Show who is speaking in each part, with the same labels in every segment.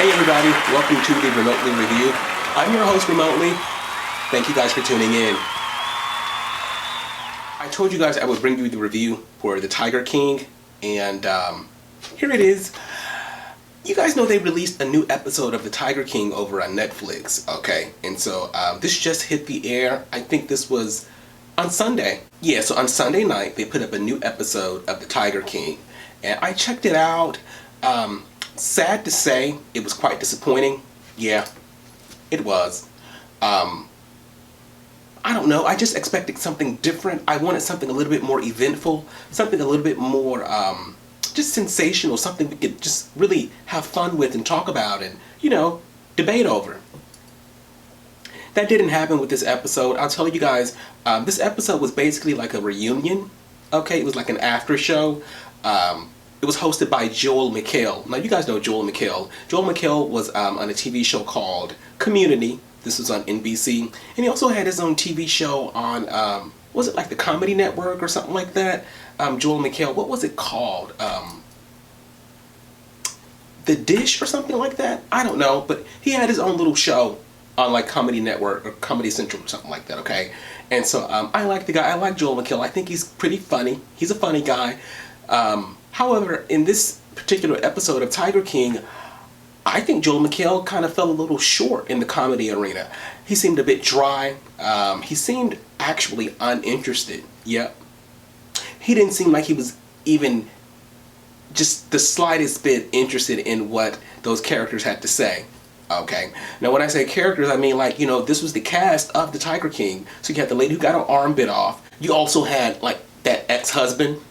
Speaker 1: Hey everybody, welcome to the Remotely Review. I'm your host remotely. Thank you guys for tuning in. I told you guys I would bring you the review for The Tiger King, and here it is. You guys know they released a new episode of The Tiger King over on Netflix, okay? And so this just hit the air. I think this was on Sunday. Yeah, so on Sunday night, they put up a new episode of The Tiger King, and I checked it out. Sad to say, it was quite disappointing. Yeah, it was. I don't know, I just expected something different. I wanted something a little bit more eventful, something a little bit more just sensational, something we could just really have fun with and talk about and, you know, debate over. That didn't happen with this episode. I'll tell you guys, this episode was basically like a reunion. Okay, it was like an after show. It was hosted by McHale. Now, you guys know McHale. McHale was on a TV show called Community. This was on NBC. And he also had his own TV show on, was it like the Comedy Network or something like that? McHale, what was it called? The Dish or something like that? I don't know, but he had his own little show on like Comedy Network or Comedy Central or something like that, okay? And so I like the guy. I like McHale. I think he's pretty funny. He's a funny guy. However, in this particular episode of Tiger King, I think McHale kind of fell a little short in the comedy arena. He seemed a bit dry. He seemed actually uninterested. Yep. He didn't seem like he was even just the slightest bit interested in what those characters had to say. Okay. Now, when I say characters, I mean, like, you know, this was the cast of the Tiger King. So you had the lady who got her arm bit off. You also had like that ex-husband.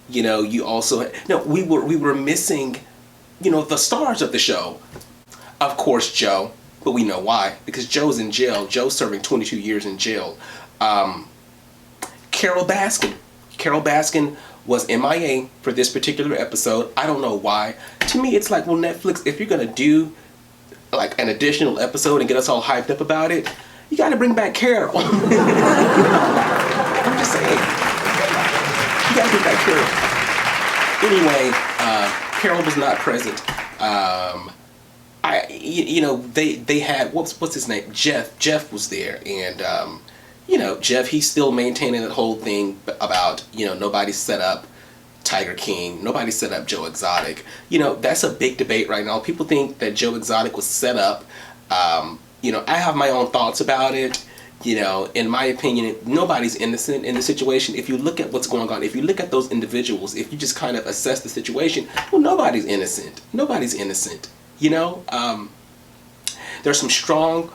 Speaker 1: You know, you also we were missing, you know, the stars of the show. Of course, Joe, but we know why, because Joe's in jail. Joe's serving 22 years in jail. Carol Baskin was MIA for this particular episode. I don't know why. To me, it's like, well, Netflix, if you're gonna do like an additional episode and get us all hyped up about it, you got to bring back Carol. I'm just saying. You got to bring back Carol. Anyway, Carol was not present. You know, they had what's his name? Jeff was there, and you know, Jeff, he's still maintaining that whole thing about, you know, nobody set up Tiger King, nobody set up Joe Exotic. You know, that's a big debate right now. People think that Joe Exotic was set up. You know, I have my own thoughts about it. You know, in my opinion, nobody's innocent in the situation. If you look at what's going on, if you look at those individuals, if you just kind of assess the situation, well, nobody's innocent. Nobody's innocent. You know, there's some strong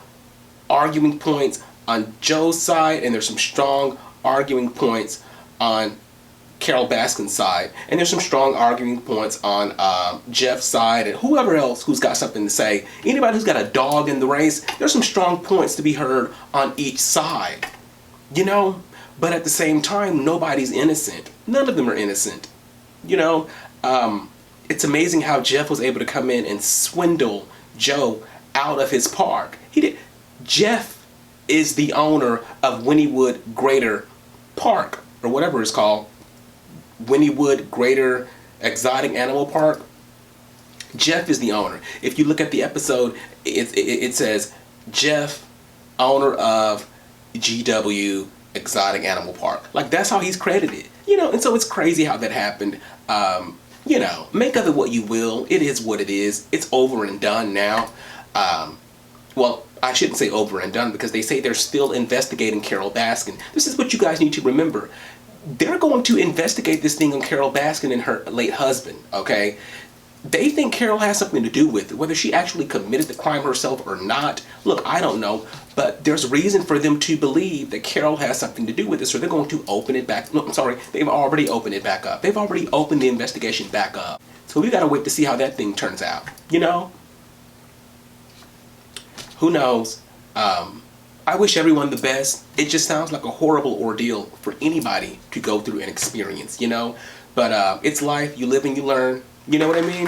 Speaker 1: arguing points on Joe's side, and there's some strong arguing points on Carol Baskin's side, and there's some strong arguing points on Jeff's side, and whoever else who's got something to say. Anybody who's got a dog in the race, there's some strong points to be heard on each side, you know. But at the same time, nobody's innocent. None of them are innocent, you know. It's amazing how Jeff was able to come in and swindle Joe out of his park. He did. Jeff is the owner of Wynnewood Greater Park, or whatever it's called. Wynnewood Greater Exotic Animal Park. Jeff is the owner. If you look at the episode, it says Jeff, owner of GW Exotic Animal Park. Like, that's how he's credited, you know. And so it's crazy how that happened. You know, make of it what you will. It is what it is. It's over and done now. Well, I shouldn't say over and done, because they say they're still investigating Carol Baskin. This is what you guys need to remember. They're going to investigate this thing on Carol Baskin and her late husband, okay? They think Carol has something to do with it. Whether she actually committed the crime herself or not, look, I don't know. But there's reason for them to believe that Carol has something to do with it, so they're going to open it back. No, I'm sorry, they've already opened it back up. They've already opened the investigation back up. So we gotta wait to see how that thing turns out, you know? Who knows? I wish everyone the best. It just sounds like a horrible ordeal for anybody to go through and experience, you know? But it's life. You live and you learn. You know what I mean?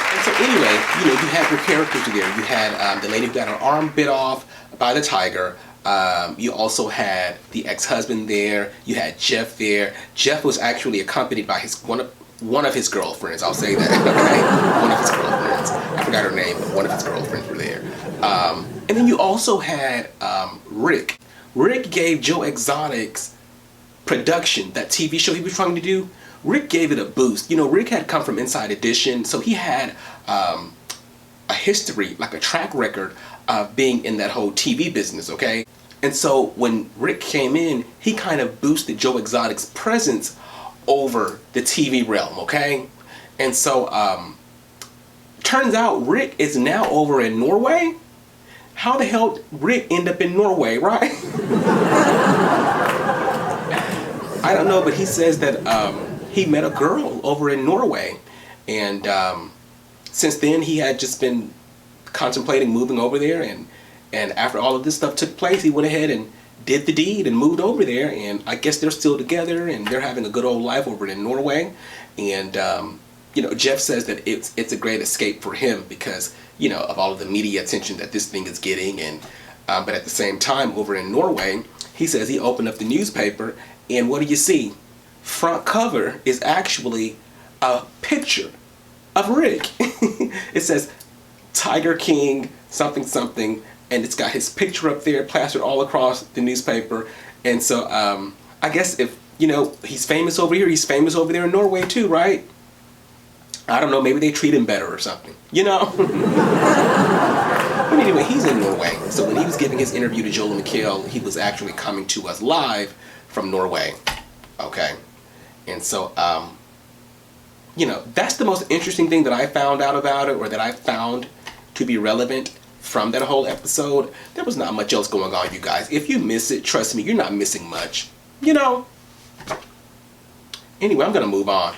Speaker 1: And so anyway, you know, you had your characters there. You had the lady who got her arm bit off by the tiger. You also had the ex-husband there. You had Jeff there. Jeff was actually accompanied by one of his girlfriends, I'll say that, okay? One of his girlfriends. I forgot her name, but one of his girlfriends were there. And then you also had Rick. Rick gave Joe Exotic's production, that TV show he was trying to do, Rick gave it a boost. You know, Rick had come from Inside Edition, so he had a history, like a track record of being in that whole TV business, okay? And so when Rick came in, he kind of boosted Joe Exotic's presence over the TV realm, okay? And so turns out Rick is now over in Norway. How the hell did Rick end up in Norway, right? I don't know, but he says that he met a girl over in Norway, and since then he had just been contemplating moving over there, and after all of this stuff took place, he went ahead and did the deed and moved over there, and I guess they're still together and they're having a good old life over in Norway. And you know, Jeff says that it's a great escape for him because, you know, of all of the media attention that this thing is getting, and but at the same time over in Norway, he says he opened up the newspaper, and what do you see? Front cover is actually a picture of Rick. It says Tiger King something something, and it's got his picture up there plastered all across the newspaper. And so I guess if, you know, he's famous over here, he's famous over there in Norway too, right? I don't know, maybe they treat him better or something, you know? But anyway, he's in Norway. So when he was giving his interview to Joel McHale, he was actually coming to us live from Norway, okay? And so, you know, that's the most interesting thing that I found out about it, or that I found to be relevant from that whole episode. There was not much else going on, you guys. If you miss it, trust me, you're not missing much, you know? Anyway, I'm gonna move on.